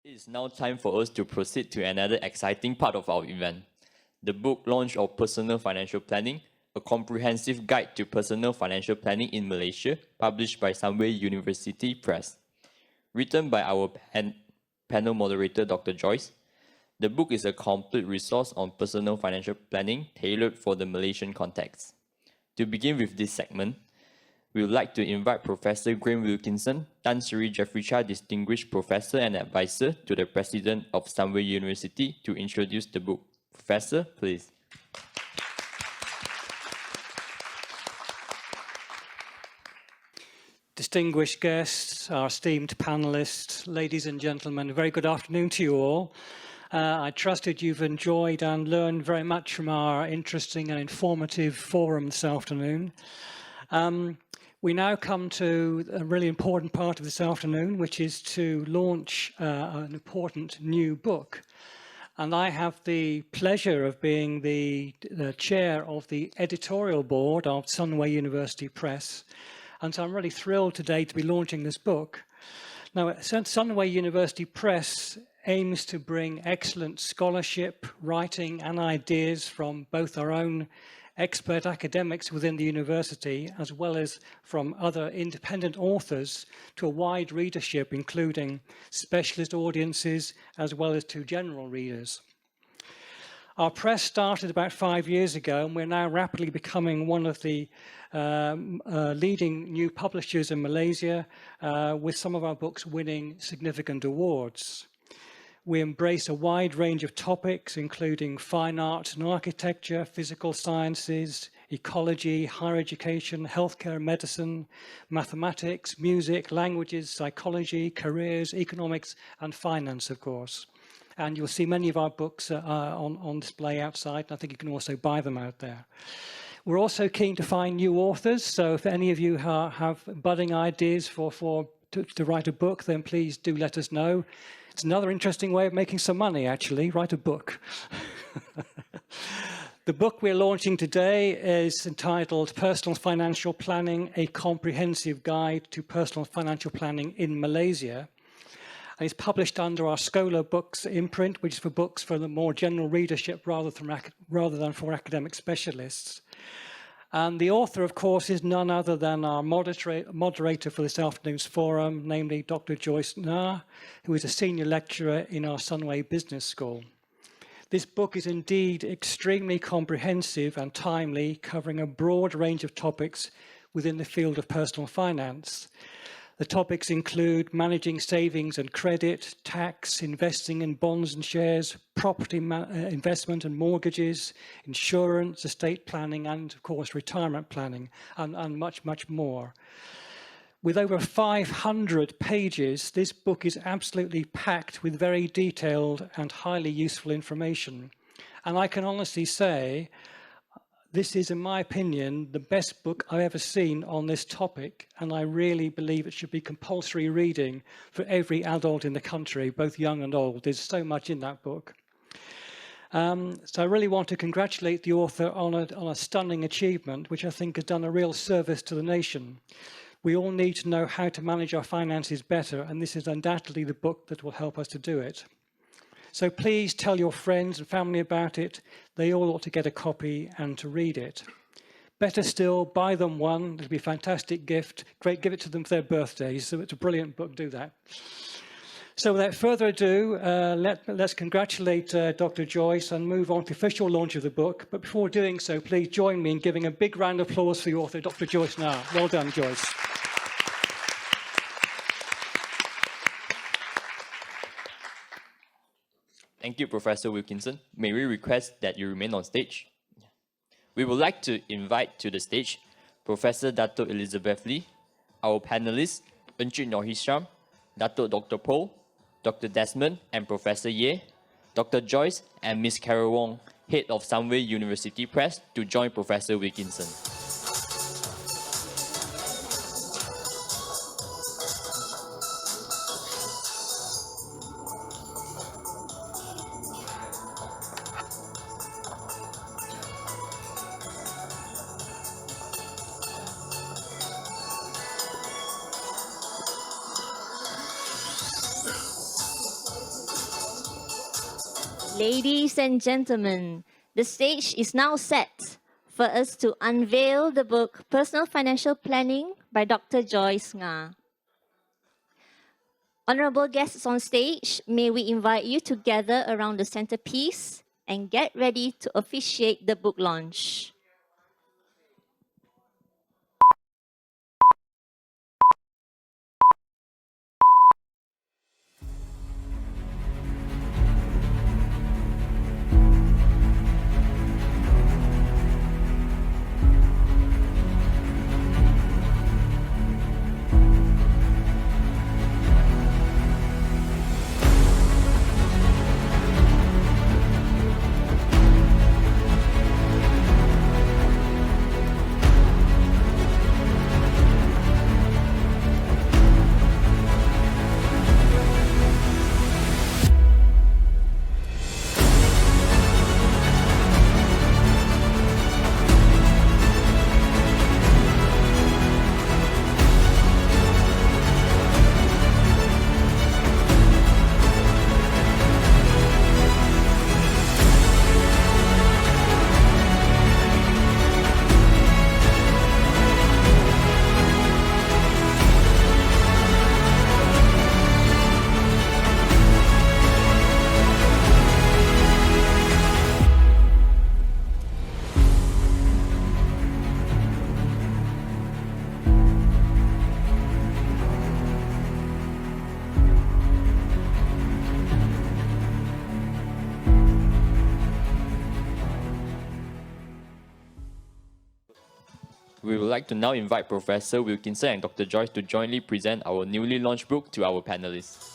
It is now time for us to proceed to another exciting part of our event, the book launch of Personal Financial Planning, a comprehensive guide to personal financial planning in Malaysia, published by Sunway University Press. Written by our panel moderator, Dr. Joyce, the book is a complete resource on personal financial planning tailored for the Malaysian context. To begin with this segment, we would like to invite Professor Graham Wilkinson, Tan Sri Jeffrey Cha Distinguished Professor and Advisor to the President of Sunway University, to introduce the book. Professor, please. Distinguished guests, our esteemed panelists, ladies and gentlemen, a very good afternoon to you all. I trust that you've enjoyed and learned very much from our interesting and informative forum this afternoon. We now come to a really important part of this afternoon, which is to launch an important new book. And I have the pleasure of being the chair of the editorial board of Sunway University Press. And so I'm really thrilled today to be launching this book. Now, Sunway University Press aims to bring excellent scholarship, writing, and ideas from both our own expert academics within the university, as well as from other independent authors, to a wide readership, including specialist audiences, as well as to general readers. Our press started about 5 years ago, and we're now rapidly becoming one of the leading new publishers in Malaysia, with some of our books winning significant awards. We embrace a wide range of topics, including fine arts and architecture, physical sciences, ecology, higher education, healthcare, medicine, mathematics, music, languages, psychology, careers, economics, and finance, of course. And you'll see many of our books on display outside, and I think you can also buy them out there. We're also keen to find new authors, so if any of you have budding ideas to write a book, then please do let us know. It's another interesting way of making some money, actually. Write a book. The book we're launching today is entitled Personal Financial Planning, a Comprehensive Guide to Personal Financial Planning in Malaysia. And it's published under our Scholar Books imprint, which is for books for the more general readership rather than for academic specialists. And the author, of course, is none other than our moderator for this afternoon's forum, namely Dr. Joyce Na, who is a senior lecturer in our Sunway Business School. This book is indeed extremely comprehensive and timely, covering a broad range of topics within the field of personal finance. The topics include managing savings and credit, tax, investing in bonds and shares, property investment and mortgages, insurance, estate planning, and of course retirement planning, and much, much more. With over 500 pages, this book is absolutely packed with very detailed and highly useful information. And I can honestly say, this is, in my opinion, the best book I've ever seen on this topic, and I really believe it should be compulsory reading for every adult in the country, both young and old. There's so much in that book. So I really want to congratulate the author on a stunning achievement, which I think has done a real service to the nation. We all need to know how to manage our finances better, and this is undoubtedly the book that will help us to do it. So please tell your friends and family about it. They all ought to get a copy and to read it. Better still, buy them one. It'll be a fantastic gift. Great, give it to them for their birthdays. So it's a brilliant book, do that. So without further ado, let's congratulate Dr. Joyce and move on to the official launch of the book. But before doing so, please join me in giving a big round of applause for the author, Dr. Joyce Na. Well done, Joyce. Thank you, Professor Wilkinson. May we request that you remain on stage? We would like to invite to the stage Professor Dato Elizabeth Lee, our panelists, Encik Noor Hisham, Dato Dr. Poh, Dr. Desmond, and Professor Ye, Dr. Joyce, and Ms. Carol Wong, Head of Sunway University Press, to join Professor Wilkinson. Ladies and gentlemen, the stage is now set for us to unveil the book Personal Financial Planning by Dr. Joyce Nga. Honorable guests on stage, may we invite you to gather around the centerpiece and get ready to officiate the book launch. We would like to now invite Professor Wilkinson and Dr. Joyce to jointly present our newly launched book to our panelists.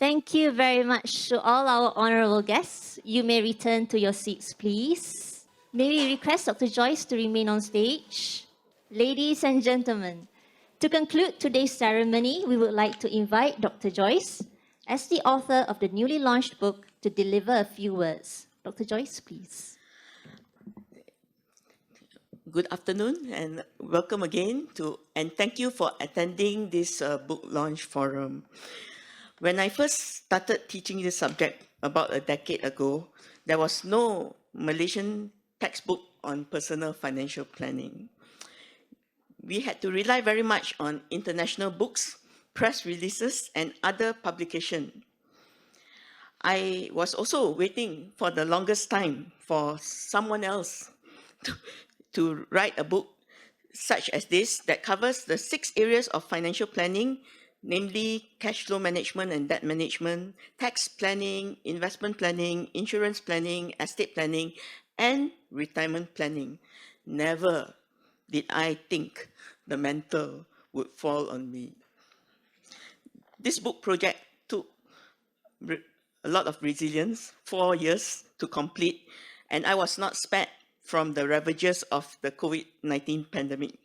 Thank you very much to all our honorable guests. You may return to your seats, please. May we request Dr. Joyce to remain on stage? Ladies and gentlemen, to conclude today's ceremony, we would like to invite Dr. Joyce, as the author of the newly launched book, to deliver a few words. Dr. Joyce, please. Good afternoon and welcome again and thank you for attending this book launch forum. When I first started teaching this subject about a decade ago, there was no Malaysian textbook on personal financial planning. We had to rely very much on international books, press releases, and other publications. I was also waiting for the longest time for someone else to write a book such as this that covers the 6 areas of financial planning, namely cash flow management and debt management, tax planning, investment planning, insurance planning, estate planning, and retirement planning. Never did I think the mantle would fall on me. This book project took a lot of resilience, 4 years to complete, and I was not spared from the ravages of the COVID-19 pandemic.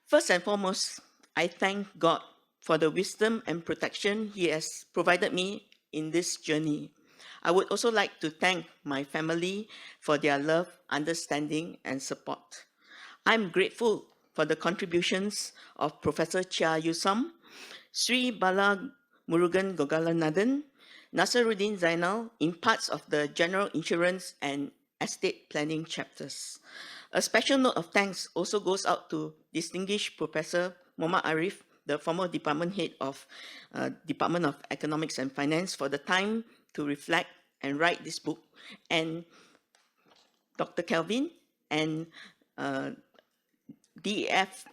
First and foremost, I thank God for the wisdom and protection He has provided me in this journey. I would also like to thank my family for their love, understanding, and support. I'm grateful for the contributions of Professor Chia Yusam, Sri Bala Murugan Gogalanathan, Nasaruddin Zainal in parts of the general insurance and estate planning chapters. A special note of thanks also goes out to distinguished Professor Muhammad Arif the former department head of Department of Economics and Finance, for the time to reflect and write this book, and Dr. Kelvin and DEF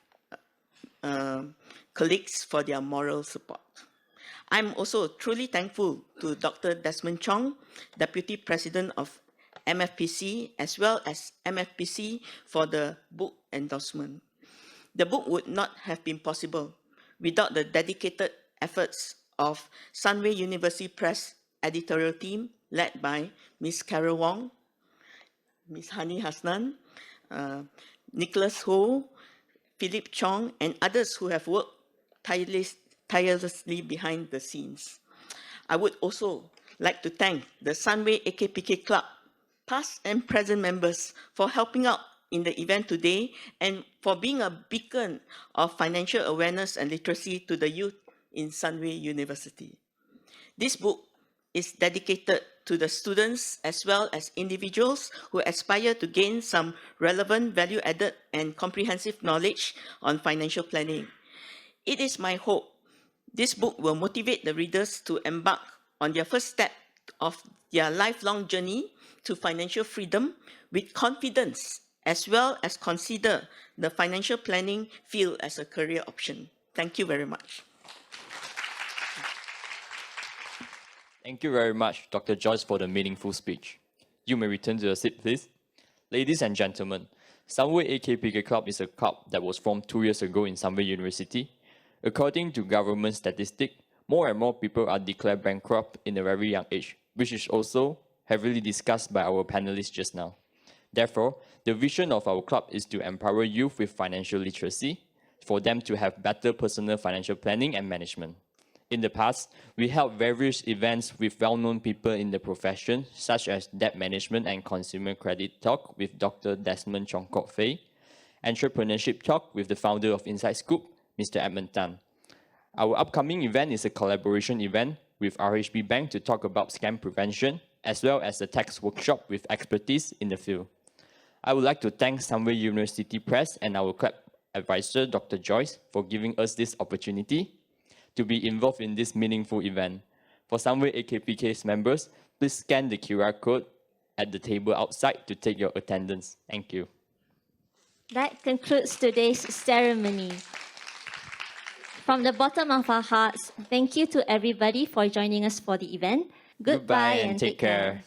colleagues for their moral support. I'm also truly thankful to Dr. Desmond Chong, Deputy President of MFPC, as well as MFPC, for the book endorsement. The book would not have been possible without the dedicated efforts of Sunway University Press editorial team led by Ms. Carol Wong, Ms. Hani Hasnan, Nicholas Ho, Philip Chong, and others who have worked tirelessly behind the scenes. I would also like to thank the Sunway AKPK Club, past and present members, for helping out in the event today and for being a beacon of financial awareness and literacy to the youth in Sunway University. This book is dedicated to the students as well as individuals who aspire to gain some relevant, value-added and comprehensive knowledge on financial planning. It is my hope this book will motivate the readers to embark on their first step of their lifelong journey to financial freedom with confidence, as well as consider the financial planning field as a career option. Thank you very much. Thank you very much, Dr. Joyce, for the meaningful speech. You may return to your seat, please. Ladies and gentlemen, Sunway AKPK Club is a club that was formed 2 years ago in Sunway University. According to government statistics, more and more people are declared bankrupt in a very young age, which is also heavily discussed by our panelists just now. Therefore, the vision of our club is to empower youth with financial literacy, for them to have better personal financial planning and management. In the past, we held various events with well-known people in the profession, such as Debt Management and Consumer Credit Talk with Dr. Desmond Chong Kok Fei, Entrepreneurship Talk with the founder of Inside Scoop, Mr. Edmund Tan. Our upcoming event is a collaboration event with RHB Bank to talk about scam prevention, as well as a tax workshop with expertise in the field. I would like to thank Sunway University Press and our club advisor, Dr. Joyce, for giving us this opportunity to be involved in this meaningful event. For Sunway AKPK's members, please scan the QR code at the table outside to take your attendance. Thank you. That concludes today's ceremony. From the bottom of our hearts, thank you to everybody for joining us for the event. Goodbye and take care.